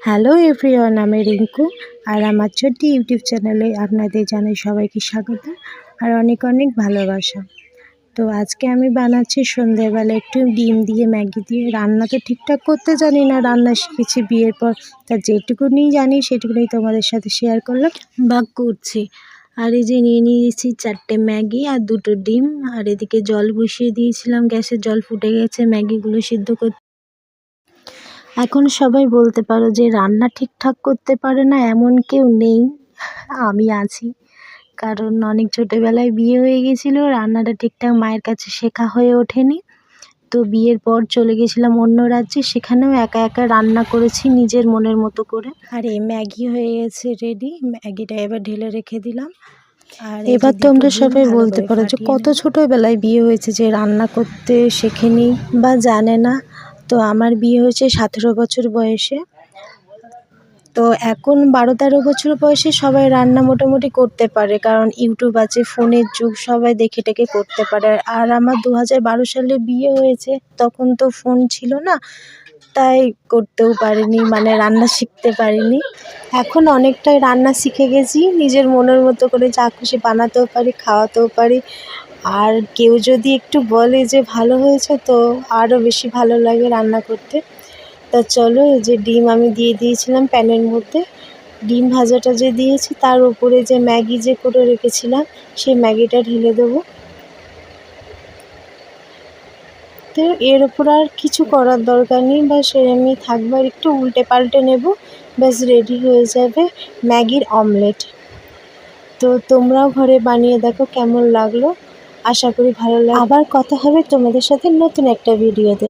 Hello everyone, আমি রিঙ্কু আর আমার ছোট্ট ইউটিউব চ্যানেলে আপনাদের জানাই সবাইকে স্বাগত আর অনেক অনেক ভালোবাসা। তো আজকে আমি বানাচ্ছি সন্ধ্যেবেলা একটু ডিম দিয়ে ম্যাগি দিয়ে। রান্না তো ঠিকঠাক করতে জানি না, রান্না শিখেছি বিয়ের পর, তা যেটুকুনি জানি সেটুকুনি তোমাদের সাথে শেয়ার করলাম বা করছি। আর এই যে নিয়ে নিয়েছি 4টে ম্যাগি আর 2টো ডিম, আর এদিকে জল বসিয়ে দিয়েছিলাম, গ্যাসের জল ফুটে গেছে ম্যাগিগুলো সিদ্ধ করতে। এখন সবাই বলতে পারো যে রান্না ঠিকঠাক করতে পারে না এমন কেউ নেই, আমি আছি। কারণ অনেক ছোটোবেলায় বিয়ে হয়ে গেছিলো, রান্নাটা ঠিকঠাক মায়ের কাছে শেখা হয়ে ওঠেনি। তো বিয়ের পর চলে গেছিলাম অন্য রাজ্যে, সেখানেও একা একা রান্না করেছি নিজের মনের মতো করে। আর এই ম্যাগি হয়ে গেছে রেডি, ম্যাগিটা এবার ঢেলে রেখে দিলাম। আর এবার তোমরা সবাই বলতে পারো যে কত ছোটোবেলায় বিয়ে হয়েছে যে রান্না করতে শেখেনি বা জানে না। তো আমার বিয়ে হয়েছে 17 বছর বয়সে। তো এখন 12-13 বছর বয়সে সবাই রান্না মোটামুটি করতে পারে, কারণ ইউটিউব আছে, ফোনের যুগ, সবাই দেখে টেকে করতে পারে। আর আমার 2012 সালে বিয়ে হয়েছে, তখন তো ফোন ছিল না, তাই করতেও পারিনি, মানে রান্না শিখতে পারিনি। এখন অনেকটাই রান্না শিখে গেছি, নিজের মনের মতো করে যা খুশি বানাতেও পারি, খাওয়াতেও পারি। আর কেউ যদি একটু বলে যে ভালো হয়েছে, তো আরও বেশি ভালো লাগে রান্না করতে। তা চলো, এই যে ডিম আমি দিয়ে দিয়েছিলাম প্যানের মধ্যে, ডিম ভাজাটা যে দিয়েছি তার উপরে যে ম্যাগি যে করে রেখেছিলাম সেই ম্যাগিটা ঢেলে দেবো। তো এর ওপর আর কিছু করার দরকার নেই, ব্যাস এমনি থাকবে, আর একটু উল্টে পাল্টে নেব, ব্যাস রেডি হয়ে যাবে ম্যাগির অমলেট। তো তোমরাও ঘরে বানিয়ে দেখো কেমন লাগলো, আশা করি ভালো লাগবে। আবার কথা হবে তোমাদের সাথে নতুন একটা ভিডিওতে।